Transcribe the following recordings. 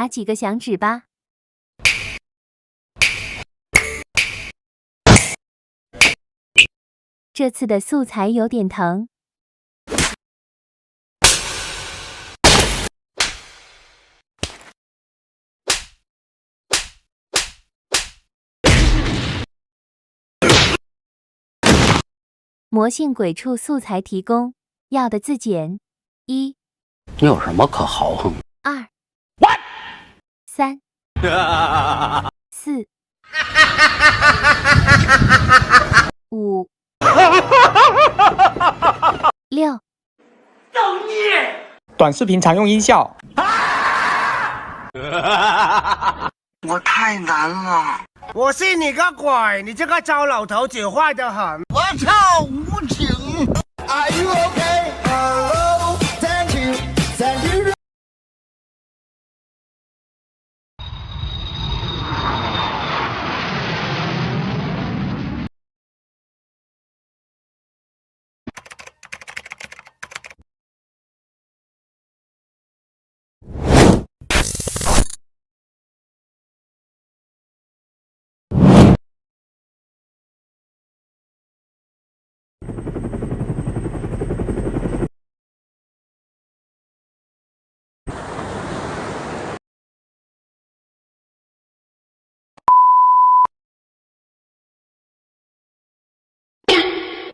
拿几个响指吧。这次的素材有点疼。魔性鬼畜素材提供，要的自检。1，你有什么可豪横？2， 3， 4， 5， 6。造孽！短视频常用音效。我太难了。我信你个鬼！你这个糟老头子坏得很。我操，无情。Are you okay? Hello, thank you, thank you.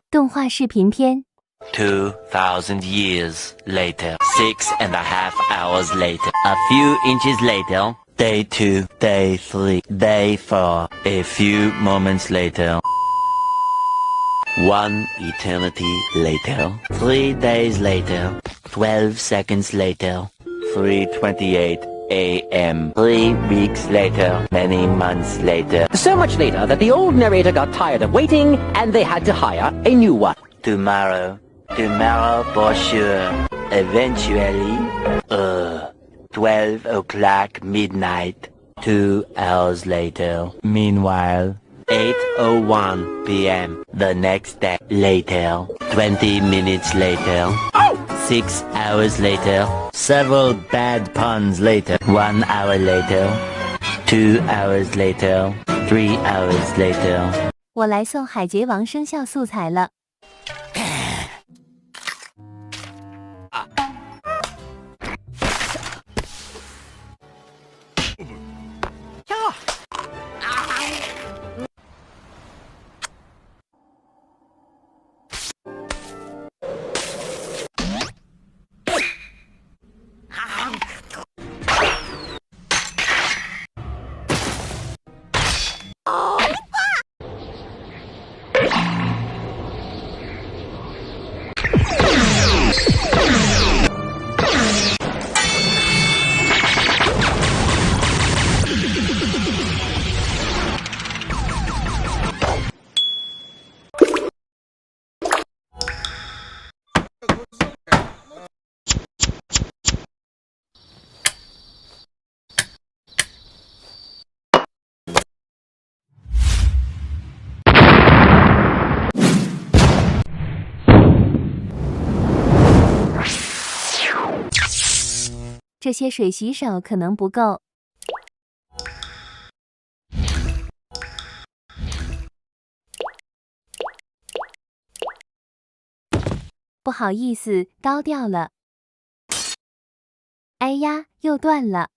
动画视频片。 2,000 years later, 6.5 hours later, a few inches later, day 2, day 3, day 4, a few moments later, 1 eternity later, 3 days later, 12 seconds later, 3:28 a.m. 3 weeks later, many months later. So much later that the old narrator got tired of waiting and they had to hire a new one. Tomorrow for sure. Eventually, 12 o'clock midnight. 2 hours later. Meanwhile, 8:01 p.m. the next day. Later, 20 minutes later. 6 hours later. Several bad puns later. 1 hour later. 2 hours later. 3 hours later. 我来送海贼王生肖素材了。这些水洗手可能不够。不好意思，刀掉了。哎呀，又断了。